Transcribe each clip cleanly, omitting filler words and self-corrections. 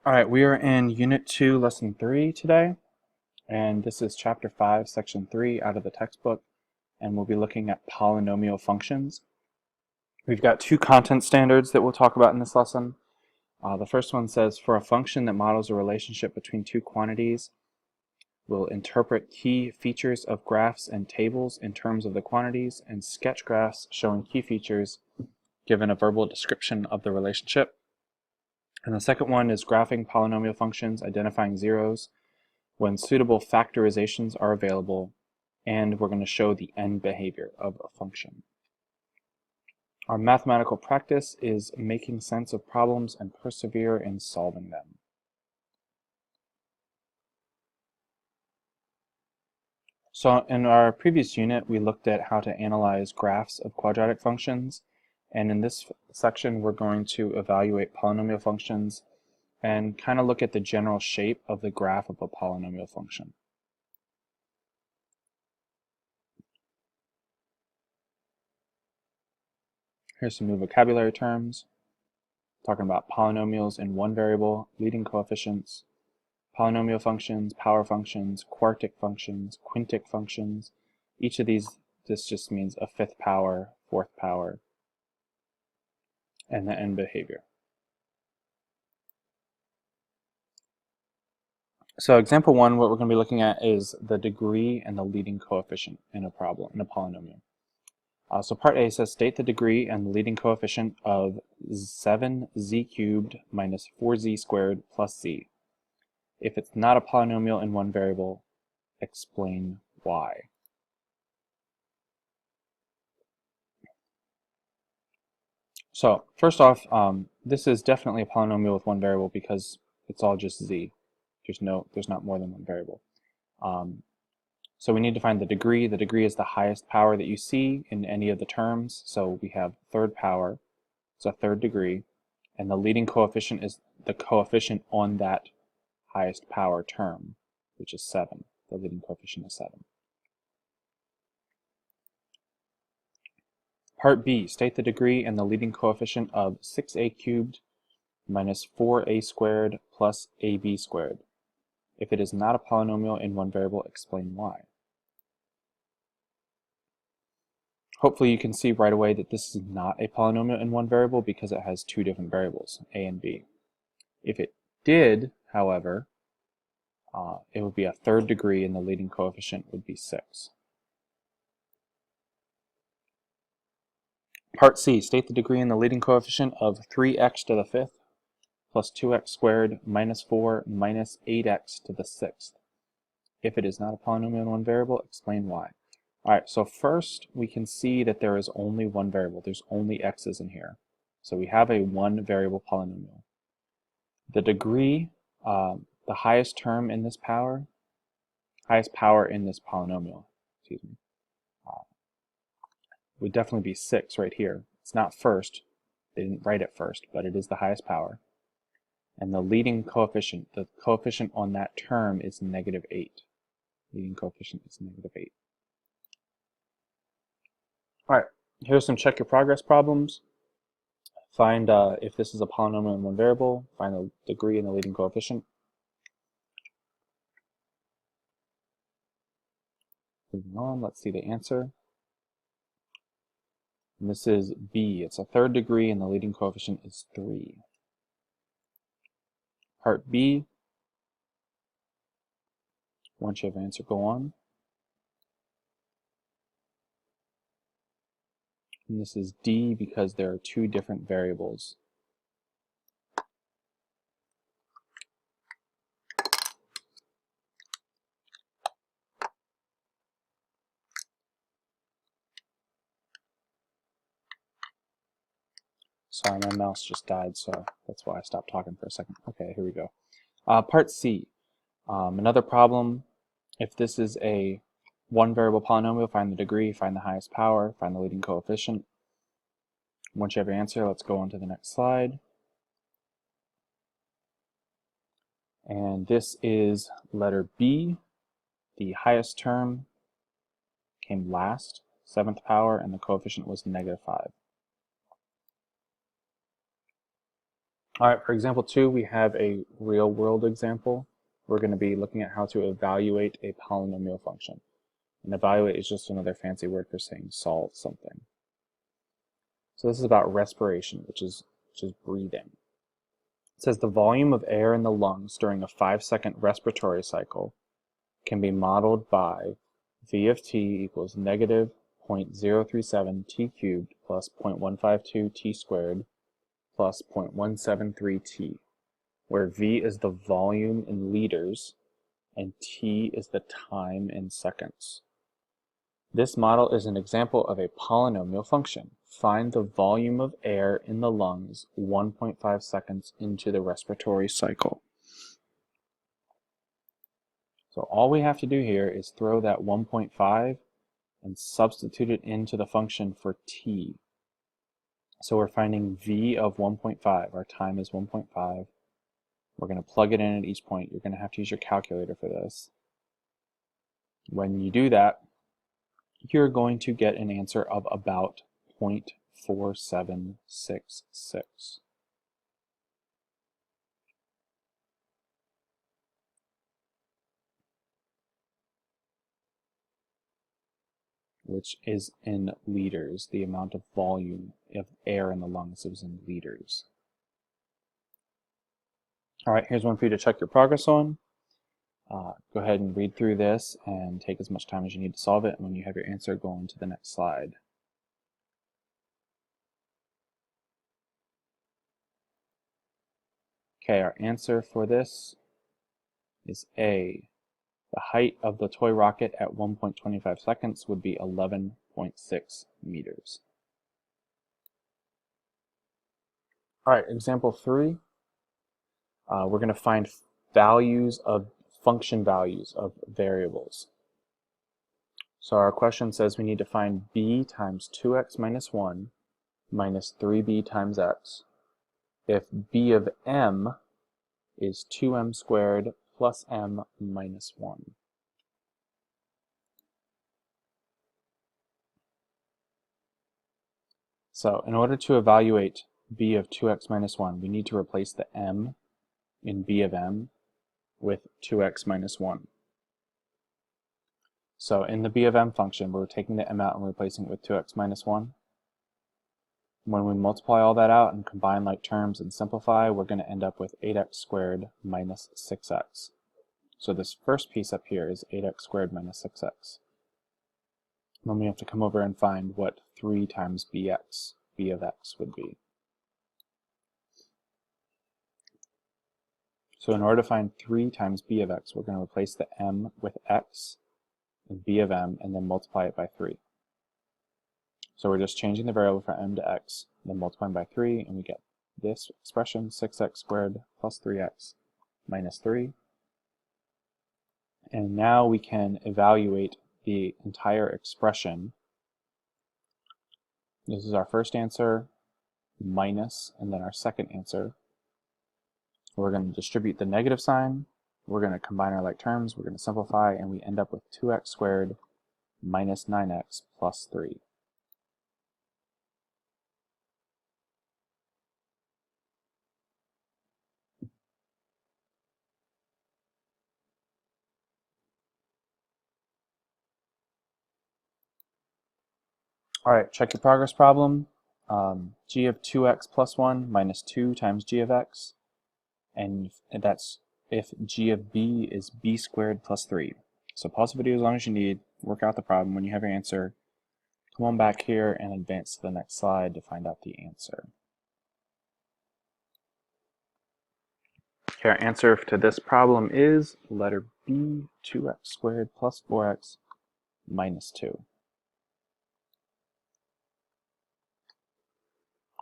All right, we are in Unit 2, Lesson 3 today, and this is Chapter 5, Section 3 out of the textbook, and we'll be looking at polynomial functions. We've got two content standards that we'll talk about in this lesson. The first one says, for a function that models a relationship between two quantities, we'll interpret key features of graphs and tables in terms of the quantities, and sketch graphs showing key features given a verbal description of the relationship. And the second one is graphing polynomial functions, identifying zeros when suitable factorizations are available, and we're going to show the end behavior of a function. Our mathematical practice is making sense of problems and persevere in solving them. So in our previous unit, we looked at how to analyze graphs of quadratic functions, and in this section we're going to evaluate polynomial functions and kind of look at the general shape of the graph of a polynomial function. Here's some new vocabulary terms, talking about polynomials in one variable, leading coefficients, polynomial functions, power functions, quartic functions, quintic functions. Each of these, this just means a fifth power, fourth power, and the end behavior. So example 1, what we're going to be looking at is the degree and the leading coefficient in a polynomial. So part A says state the degree and the leading coefficient of 7z cubed minus 4z squared plus z. If it's not a polynomial in one variable, explain why. So first off, this is definitely a polynomial with one variable because it's all just z. There's not more than one variable. So we need to find the degree. The degree is the highest power that you see in any of the terms. So we have third power, it's a third degree, and the leading coefficient is the coefficient on that highest power term, which is 7. The leading coefficient is 7. Part B, state the degree and the leading coefficient of 6a cubed minus 4a squared plus ab squared. If it is not a polynomial in one variable, explain why. Hopefully you can see right away that this is not a polynomial in one variable because it has two different variables, a and b. If it did, however, it would be a third degree and the leading coefficient would be 6. Part C, state the degree and the leading coefficient of 3x to the 5th plus 2x squared minus 4 minus 8x to the 6th. If it is not a polynomial in one variable, explain why. Alright, so first we can see that there is only one variable. There's only x's in here. So we have a one variable polynomial. The degree, the highest term in this power, highest power in this polynomial, excuse me, would definitely be 6 right here. It's not first. They didn't write it first, but it is the highest power. And the leading coefficient, the coefficient on that term is negative 8. Leading coefficient is negative 8. Alright, here's some check your progress problems. Find if this is a polynomial in one variable, find the degree and the leading coefficient. Moving on, let's see the answer. And this is B. It's a third degree and the leading coefficient is 3. Part B, once you have an answer, go on. And this is D because there are two different variables. Sorry, my mouse just died, so that's why I stopped talking for a second. Okay, here we go. Part C, another problem. If this is a one variable polynomial, find the degree, find the highest power, find the leading coefficient. Once you have your answer, let's go on to the next slide. And this is letter B. The highest term came last, 7th power, and the coefficient was negative 5. All right, for example 2, we have a real-world example. We're going to be looking at how to evaluate a polynomial function. And evaluate is just another fancy word for saying solve something. So this is about respiration, which is breathing. It says the volume of air in the lungs during a 5-second respiratory cycle can be modeled by V of t equals negative 0.037 t cubed plus 0.152 t squared plus 0.173 t, where V is the volume in liters and t is the time in seconds. This model is an example of a polynomial function. Find the volume of air in the lungs 1.5 seconds into the respiratory cycle. So all we have to do here is throw that 1.5 and substitute it into the function for t. So we're finding V of 1.5. Our time is 1.5. We're going to plug it in at each point. You're going to have to use your calculator for this. When you do that, you're going to get an answer of about 0.4766. Which is in liters. The amount of volume of air in the lungs is in liters. All right, here's one for you to check your progress on. Go ahead and read through this and take as much time as you need to solve it. And when you have your answer, go on to the next slide. Okay, our answer for this is A. The height of the toy rocket at 1.25 seconds would be 11.6 meters. All right, example 3. We're going to find function values of variables. So our question says we need to find b times 2x minus 1 minus 3b times x if b of m is 2m squared plus m minus 1. So in order to evaluate b of 2x minus 1, we need to replace the m in b of m with 2x minus 1. So in the b of m function, we're taking the m out and replacing it with 2x minus 1. When we multiply all that out and combine like terms and simplify, we're going to end up with 8x squared minus 6x. So this first piece up here is 8x squared minus 6x. Then we have to come over and find what 3 times b of x would be. So in order to find 3 times b of x, we're going to replace the m with x in b of m and then multiply it by 3. So we're just changing the variable from m to x, then multiplying by 3, and we get this expression, 6x squared plus 3x minus 3. And now we can evaluate the entire expression. This is our first answer, minus, and then our second answer. We're going to distribute the negative sign. We're going to combine our like terms. We're going to simplify, and we end up with 2x squared minus 9x plus 3. All right, check your progress problem. G of 2x plus 1 minus 2 times g of x. And that's if g of b is b squared plus 3. So pause the video as long as you need, work out the problem. When you have your answer, come on back here and advance to the next slide to find out the answer. Okay, our answer to this problem is letter B, 2x squared plus 4x minus 2.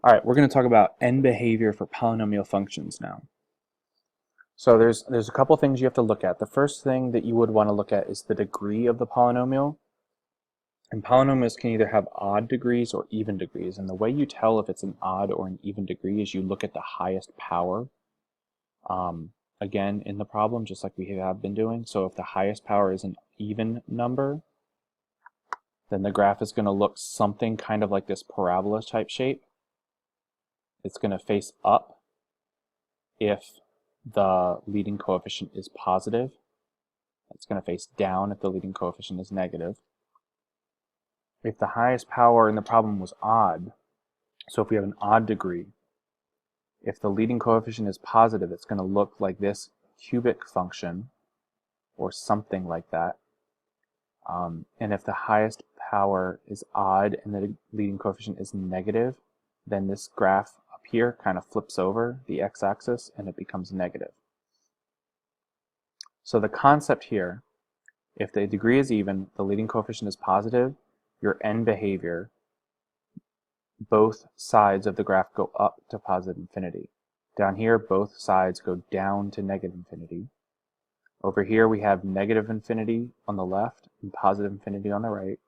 All right, we're going to talk about end behavior for polynomial functions now. So there's a couple things you have to look at. The first thing that you would want to look at is the degree of the polynomial. And polynomials can either have odd degrees or even degrees. And the way you tell if it's an odd or an even degree is you look at the highest power. Again, in the problem, just like we have been doing. So if the highest power is an even number, then the graph is going to look something kind of like this parabola type shape. It's going to face up, if the leading coefficient is positive. It's going to face down if the leading coefficient is negative. If the highest power in the problem was odd, so if we have an odd degree, if the leading coefficient is positive, it's going to look like this cubic function or something like that. And if the highest power is odd and the leading coefficient is negative, then this graph up here kind of flips over the x-axis and it becomes negative. So the concept here, if the degree is even, the leading coefficient is positive, your end behavior, both sides of the graph go up to positive infinity. Down here, both sides go down to negative infinity. Over here, we have negative infinity on the left and positive infinity on the right.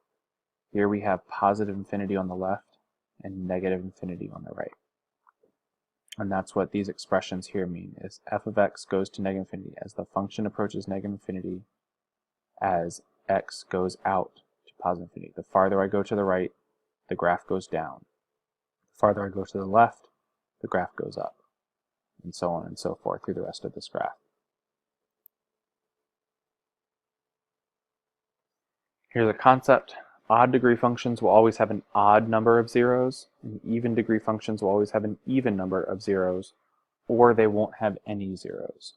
Here we have positive infinity on the left and negative infinity on the right. And that's what these expressions here mean, is f of x goes to negative infinity as the function approaches negative infinity, as x goes out to positive infinity. The farther I go to the right, the graph goes down. The farther I go to the left, the graph goes up, and so on and so forth through the rest of this graph. Here's a concept. Odd degree functions will always have an odd number of zeros, and even degree functions will always have an even number of zeros, or they won't have any zeros.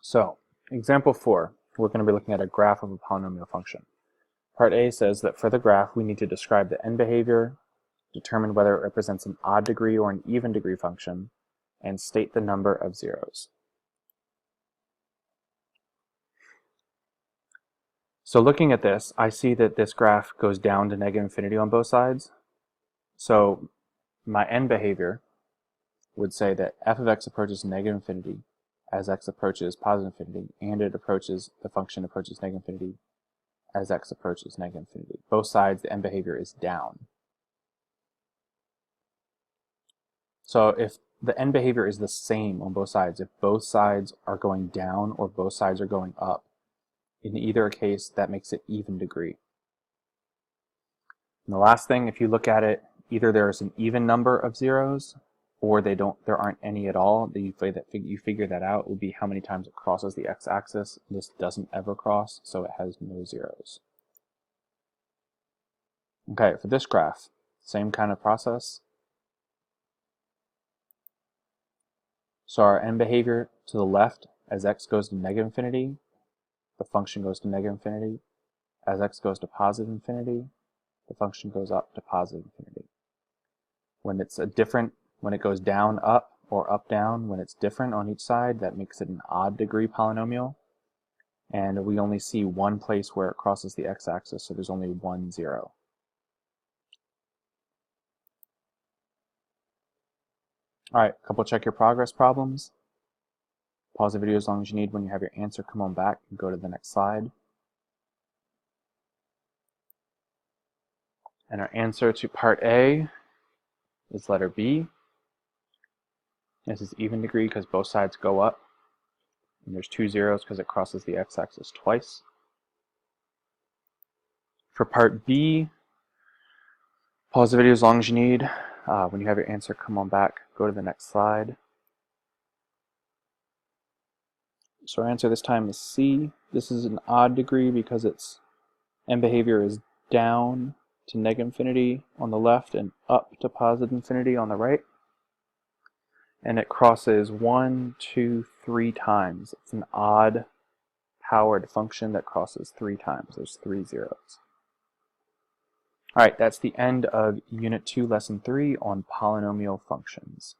So, example 4, we're going to be looking at a graph of a polynomial function. Part A says that for the graph, we need to describe the end behavior, determine whether it represents an odd degree or an even degree function, and state the number of zeros. So looking at this, I see that this graph goes down to negative infinity on both sides. So my end behavior would say that f of x approaches negative infinity as x approaches positive infinity, and the function approaches negative infinity as x approaches negative infinity. Both sides, the end behavior is down. So if the end behavior is the same on both sides, if both sides are going down or both sides are going up, in either case, that makes it even degree. And the last thing, if you look at it, either there's an even number of zeros, or there aren't any at all. You figure that out. It would be how many times it crosses the x-axis. This doesn't ever cross, so it has no zeros. Okay, for this graph, same kind of process. So our end behavior to the left, as x goes to negative infinity, the function goes to negative infinity. As x goes to positive infinity, the function goes up to positive infinity. When it goes down, up, or up, down, when it's different on each side, that makes it an odd degree polynomial. And we only see one place where it crosses the x-axis, so there's only 1 zero. All right, a couple check your progress problems. Pause the video as long as you need. When you have your answer, come on back and go to the next slide. And our answer to part A is letter B. This is even degree because both sides go up. And there's 2 zeros because it crosses the x-axis twice. For part B, pause the video as long as you need. When you have your answer, come on back, go to the next slide. So our answer this time is C. This is an odd degree because its end behavior is down to negative infinity on the left and up to positive infinity on the right. And it crosses 1, 2, 3 times. It's an odd powered function that crosses 3 times. There's 3 zeros. All right, that's the end of Unit 2, Lesson 3 on polynomial functions.